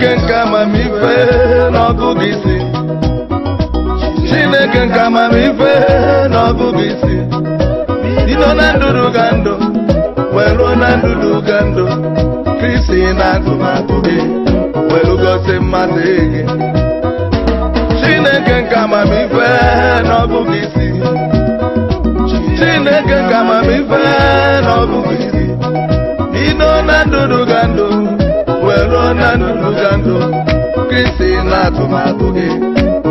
Chineke nke amamife n'ọgụgụ isi Chineke nke amamife n'ọgụgụ isi bido na ndụrụ ga ndụ wee ruo na ndụrụ ga ndụ Kristi na atụmatụ gị wee gosi mmasị gị Chineke nke amamife n'ọgụgụ isi Chineke nke amamife n'ọgụgụ isi bido na ndụrụ ga ndụ wee ruo na ndụrụ ga ndụ Kristi na atụmatụ gị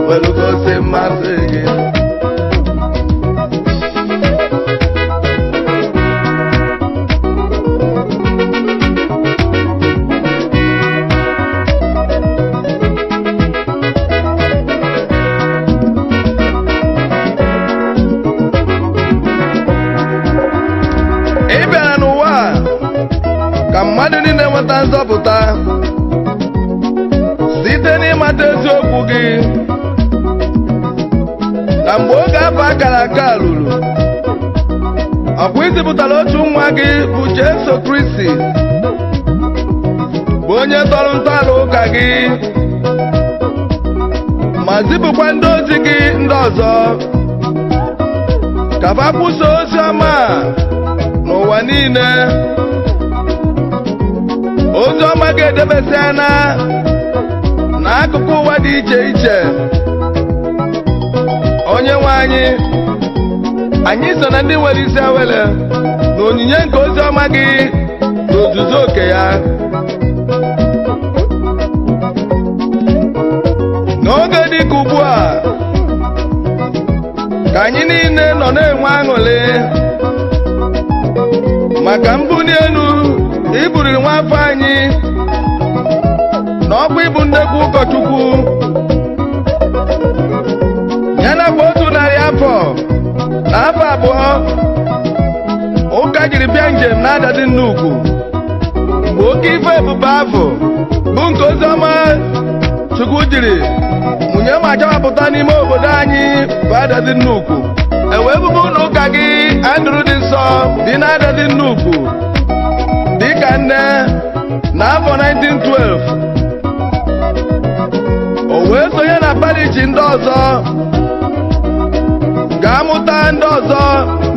wee gosi mmasị gị ka mmadụ niile nweta nzọpụta site n'ịmata eziokwu gị na mgbe oge afọ akara aka ruru ọ bụ izipụtara otu nwa gị bụ Jesu Kristi bụ onye tọrọ ntọala ụka gị ma zipụkwa ndị ozi gị ndị ọzọ ka ha kwusa ozi ọma n'ụwa niile ozi ọma ga-edebesi anya n'akụkụ ụwa dị iche iche onye nwe anyị so na ndị nwere isi awele na onyinye nke ozi ọma gị na ozuzu oke ya n'oge dị ka ugbu a ka anyị niile nọ na-enwe aṅụrị maka mbuli elu iburu nwafọ anyị na ọkwa ịbụ nnekwu ụkọchukwu ya nakwa 100 afọ na afọ abụọ ụka jiri bịa njem na-adadị nnukwu mgbe oke ife ebube afọ bụ nke ozi ọma Chukwu jiri mụnye ma chawapụta n'ime obodo anyị bụ adadị nnukwu ewee bụbụ na ụka gị andụrụ dị nsọ dị na adadị nnukwu dịka nne n'afọ 1912 o wee sonye na parishi ndị ọzọ ga-amụta ndị ọzọ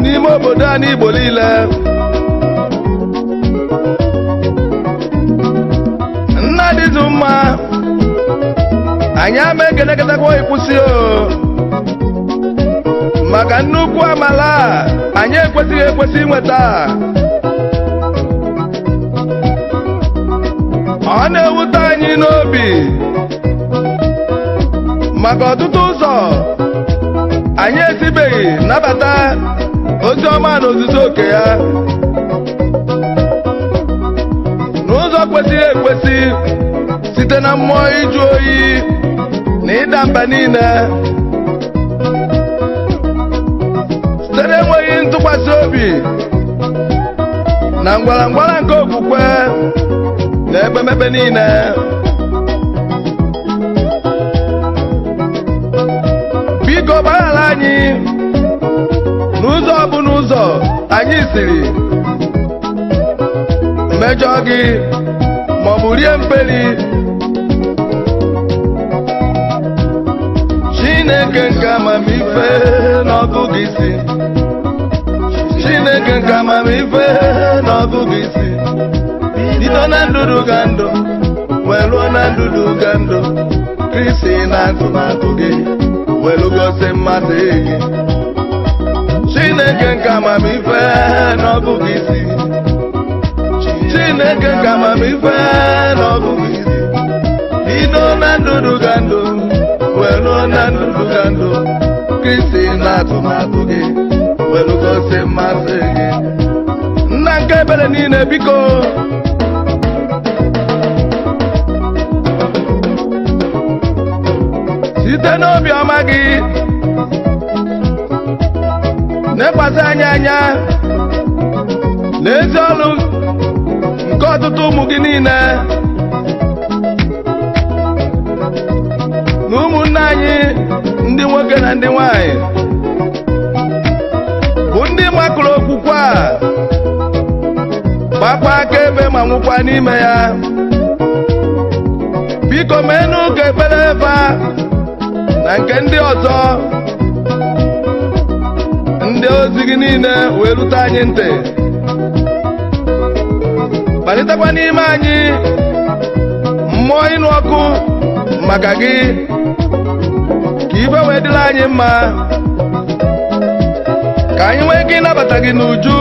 n'ime obodo a n'Igbo niile nna dịzụ mma anyị ama egenegetakwa ịkwụsị maka nnukwu amala anyị ekwesịghị ekwesị inweta ọ na-ewute anyị n'obi maka ọtụtụ ụzọ anyị esibeghị nabata ozi ọma na ozuzu oke ya n'ụzọ kwesịrị ekwesị site na mmụọ ịjụ oyi na ịda mba niile site n'enweghị ntụkwasị obi na ngwarangwara nke okwukwe na ekpemekpe niile biko gbaghara anyị n'ụzọ ọbụla ụzọ anyị siri mmejọ gị maọbụ rie mperi Chineke nke amamife n'ọgụgụ isi Chineke nke amamife n'ọgụgụ isi bido na ndụrụ ga ndụ wee ruo na ndụrụ ga ndụ Kristi na atụmatụ gị wee gosi mmasị gị Chineke nke amamife n'ọgụgụ isi Chineke nke amamife n'ọgụgụ isi bido na ndụrụ ga ndụ wee ruo na ndụrụ ga ndụ Kristi na atụmatụ gị wee gosi mmasị gị nna nke ebere niile biko site n'obi ọma gị nekwasị anyị anya n'ezi ọrụ nke ọtụtụ ụmụ gị niile na ụmụnne anyị ndị nwoke na ndị nwanyị bụ ndị makụrụ okwukwe a gbakwa akaebe ma nwụkwa n'ime ya biko meenụ ka ekpere ebe na nke ndị ọzọ ndị ozi gị niile wee rute anyị ntị, kpalitekwa n'ime anyị mmụọ ịnụ ọkụ maka gị ka ife wee dịrị anyị mma, ka anyị nwee ike ịnabata gị n'uju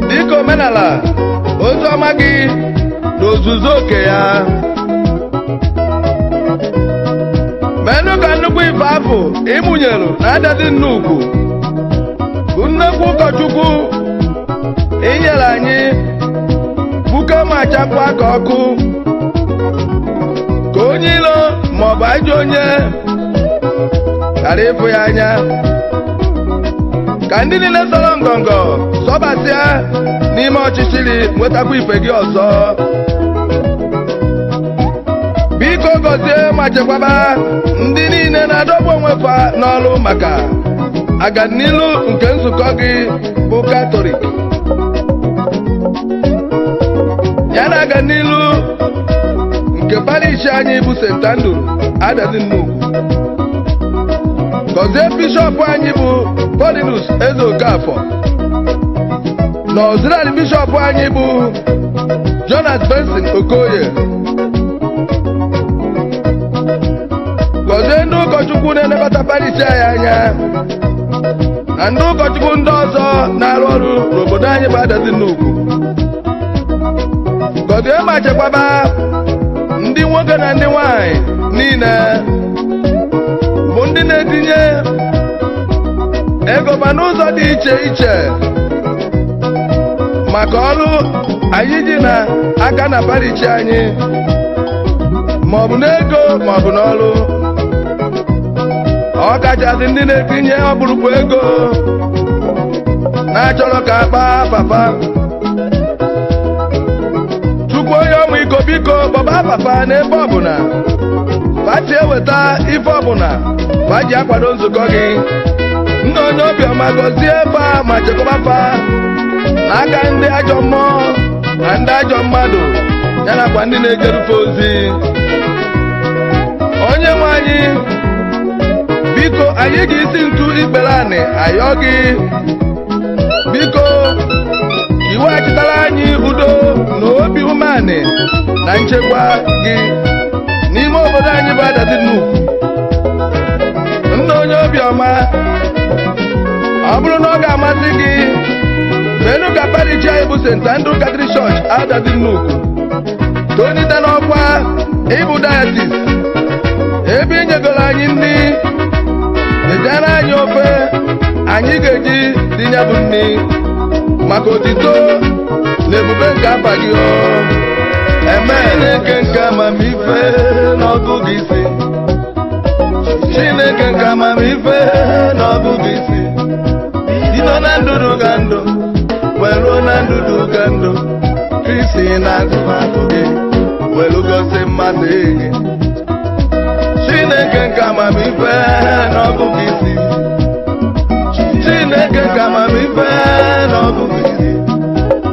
dịka omenala ozi ọma gị na ozuzu oke ya. menụ ka nnukwu ife afụ ịmụnyelu na adadị nnukwu bụ nnekwu ụkọchukwu inyere anyị buke ma chakwa ka ọkụ, ka onye ilo maọbụ ajọ onye ghara ịfụ ya anya, ka ndị niile sọrọ ngọngọ sọbasịa n'ime ọchịchịrị nwetakwa ife gị ọzọ. biko gọzie ma chekwaba ndị niile na-adọgbu onwe fa n'ọrụ maka aganilu nke nzukọ gị bụ Katọlik, ya na aganilu nke parish anyị bụ St. Andrew Adadị Nnukwu. gọzie bishọp anyị bụ Polinus Eze Okafọ na ọzirali bishọp anyị bụ Jonas Benson Okoye. gọzie ndị ụkọchukwu na-elekọta parish anyị anya na ndị ụkọchukwu ndị ọzọ na-arụ ọrụ n'obodo anyị bụ Adadị Nnukwu. gọzie ma chekwaba ndị nwoke na ndị nwanyị niile bụ ndị na-etinye ego ma n'ụzọ dị iche iche maka ọrụ anyị ji na aka na parish anyị, maọbụ n'ego maọbụ n'ọrụ. ọ kachasị ndị na-etinye ọkpụrụkpụ ego na-achọrọ ka akpa papa. Chukwu onye ọmụ iko biko gbaba papa n'ebe ọbụla pati eweta ife ọbụla ma ji akwado nzukọ gị. nna onye obiọma gọzie fa ma chekwaba fa n'aka ndị ajọ mmụọ na ndị ajọ mmadụ, ya nakwa ndị na-ejerufe ozi. onye nwe anyị biko anyị ga-isi ntu ikpere anị ayọ gị, biko iweghachitara anyị udo na obi umeanị na nchekwa gị n'ime obodo anyị bụ Adadị Nnukwu. nna onye obiọma, ọ bụrụ na ọ ga-amasị gị, menụ ka parish anyị bụ St. Andrew Catholic Church Adadị Nnukwu tonite n'ọkwa ịbụ diocese, ebe inyegoro anyị nri, ejere anyị ofe anyị ga-eji tinye bụ nri maka otito na ebube nke afa gị. Chineke nke amamife n'ọgụgụ isi, Chineke nke amamife n'ọgụgụ isi, bido na ndụdụ ga ndụ wee ruo na ndụdụ ga ndụ. Kristi na-agụmagụ gị welu gosi mmasị gị. Chineke nke amamife n'ọgụgụ isi, Chineke nke amamife n'ọgụgụ isi,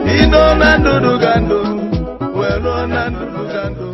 bido na ndụdụ ga ndụ wee ruo na ndụdụ ga ndụ.